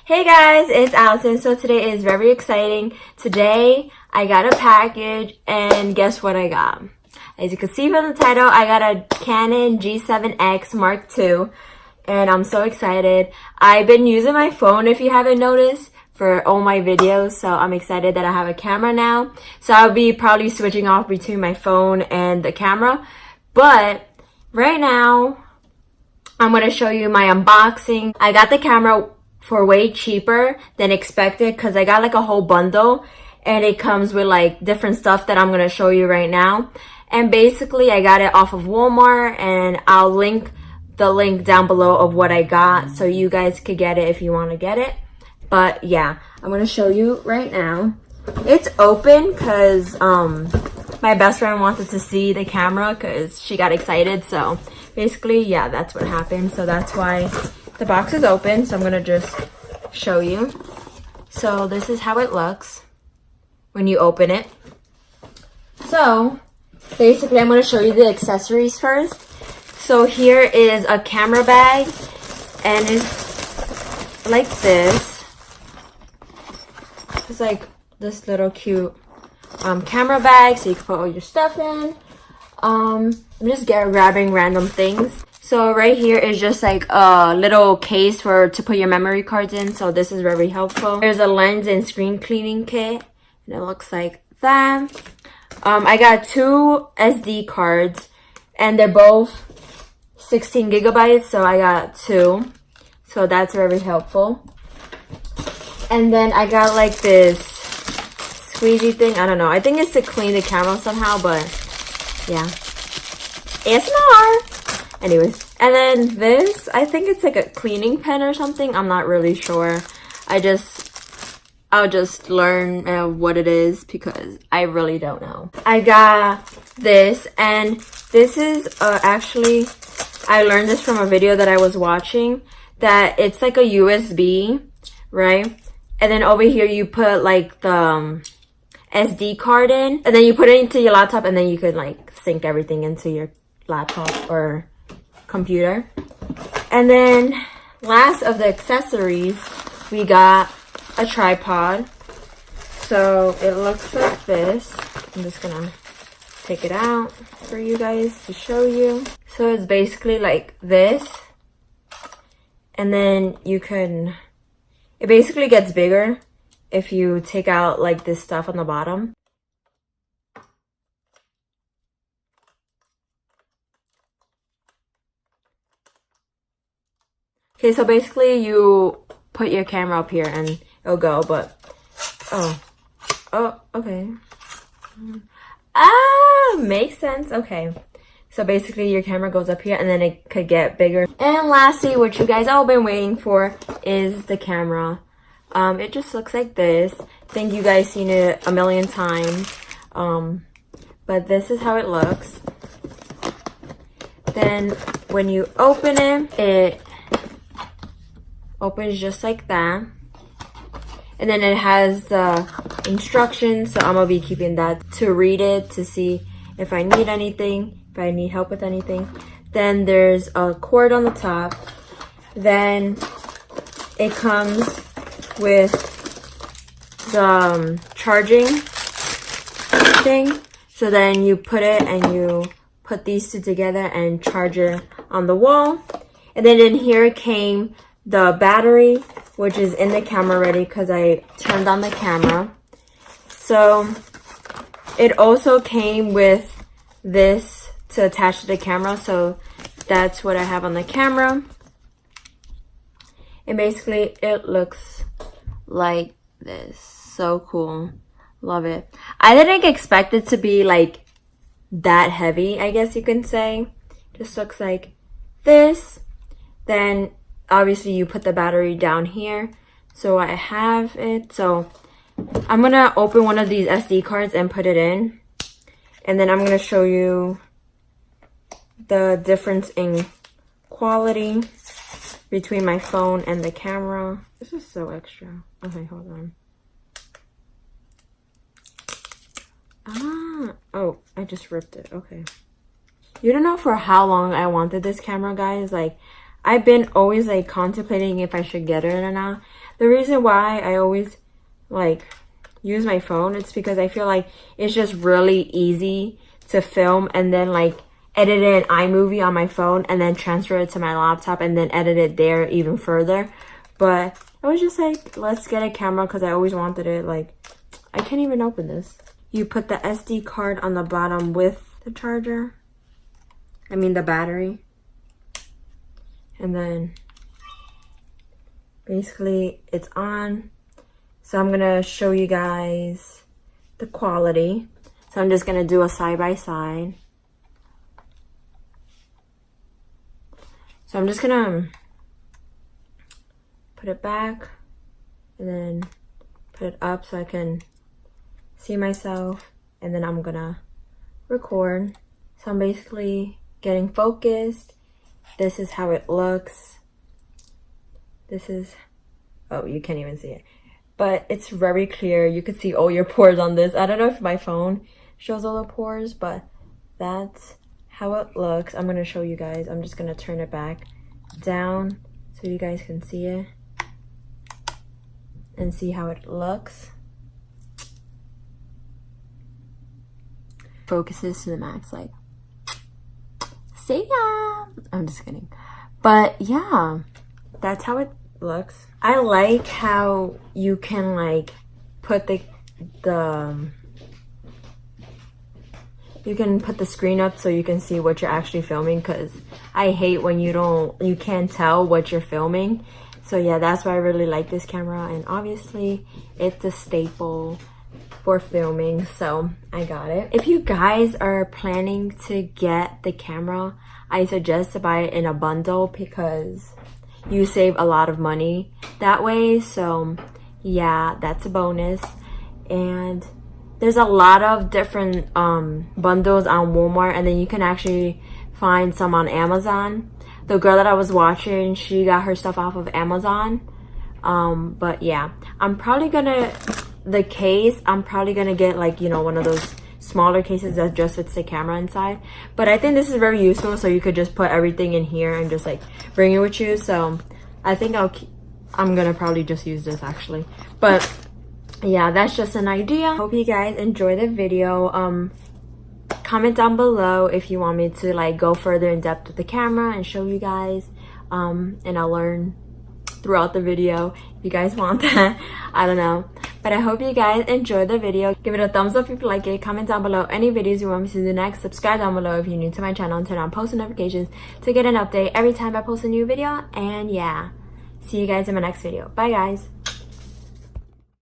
Hey guys, it's Allison. So today is very exciting. Today I got a package and guess what I got? As you can see from the title, I got a Canon G7X Mark II and I'm so excited. I've been using my phone, if you haven't noticed, for all my videos, so I'm excited that I have a camera now. So I'll be probably switching off between my phone and the camera, but right now I'm going to show you my unboxing. I got the camera for way cheaper than expected because I got like a whole bundle and it comes with like different stuff that I'm going to show you right now. And basically I got it off of Walmart, and I'll link the link down below of what I got so you guys could get it if you want to get it. But yeah, I'm going to show you right now. It's open because my best friend wanted to see the camera because she got excited. So basically, yeah, that's what happened. So that's why the box is open. So I'm going to just show you. So this is how it looks when you open it. So basically, I'm going to show you the accessories first. So here is a camera bag, and it's like this. It's like this little cute camera bag, so you can put all your stuff in. I'm just grabbing random things. So right here is just like a little case to put your memory cards in. So this is very helpful. There's a lens and screen cleaning kit, and it looks like that. I got 2 SD cards, and they're both 16 gigabytes, so I got 2. So that's very helpful. And then I got like this squeezy thing. I don't know. I think it's to clean the camera somehow, but yeah. ASMR! Anyways. And then this, I think it's like a cleaning pen or something. I'm not really sure. I'll just learn what it is because I really don't know. I got this, and this is actually, I learned this from a video that I was watching, that it's like a USB, right? And then over here you put like the SD card in, and then you put it into your laptop, and then you could like sync everything into your laptop or computer. And then last of the accessories, we got a tripod. So it looks like this. I'm just gonna take it out for you guys to show you. So it's basically like this, and then you can, it basically gets bigger if you take out like this stuff on the bottom. Okay, so basically you put your camera up here and it'll go, but oh, okay. Makes sense. Okay, so basically your camera goes up here and then it could get bigger. And lastly, what you guys all been waiting for is the camera. It just looks like this. I think you guys seen it a million times, but this is how it looks. Then when you open it, it opens just like that, and then it has the instructions, so I'm gonna be keeping that to read it to see if I need anything, if I need help with anything. Then there's a cord on the top. Then it comes with the charging thing, so then you put it and you put these two together and charge it on the wall. And then in here came the battery, which is in the camera already because I turned on the camera. So it also came with this to attach to the camera, so that's what I have on the camera. And basically it looks like this. So cool. Love it. I didn't expect it to be like that heavy, I guess you can say. Just looks like this. Then obviously you put the battery down here. So I have it. So I'm gonna open one of these SD cards and put it in, and then I'm gonna show you the difference in quality between my phone and the camera. This is so extra. Okay, hold on. Oh, I just ripped it. Okay. You don't know for how long I wanted this camera, guys. Like, I've been always like contemplating if I should get it or not. The reason why I always like use my phone, it's because I feel like it's just really easy to film and then like edit it in iMovie on my phone and then transfer it to my laptop and then edit it there even further. But I was just like, let's get a camera because I always wanted it. Like, I can't even open this. You put the SD card on the bottom with the charger. I mean the battery. And then basically it's on. So I'm gonna show you guys the quality. So I'm just gonna do a side by side. So I'm just gonna put it back and then put it up so I can see myself, and then I'm gonna record. So I'm basically getting focused. This is how it looks. This is, oh, you can't even see it, but it's very clear. You could see all your pores on this. I don't know if my phone shows all the pores, but that's how it looks. I'm gonna show you guys. I'm just gonna turn it back down so you guys can see it and see how it looks. Focuses to the max, like, see ya. I'm just kidding. But yeah, that's how it looks. I like how you can like put you can put the screen up so you can see what you're actually filming, because I hate when you can't tell what you're filming. So yeah, that's why I really like this camera, and obviously it's a staple for filming, so I got it. If you guys are planning to get the camera, I suggest to buy it in a bundle because you save a lot of money that way. So yeah, that's a bonus. And there's a lot of different bundles on Walmart, and then you can actually find some on Amazon. The girl that I was watching, she got her stuff off of Amazon. But yeah, I'm probably gonna get like, you know, one of those smaller cases that just fits the camera inside. But I think this is very useful, so you could just put everything in here and just like bring it with you. So I think I'm gonna probably just use this actually. But yeah, that's just an idea. Hope you guys enjoy the video. Comment down below if you want me to like go further in depth with the camera and show you guys, and I'll learn throughout the video if you guys want that. I don't know, but I hope you guys enjoyed the video. Give it a thumbs up if you like it. Comment down below any videos you want me to do next. Subscribe down below if you're new to my channel, and turn on post notifications to get an update every time I post a new video. And yeah, see you guys in my next video. Bye guys.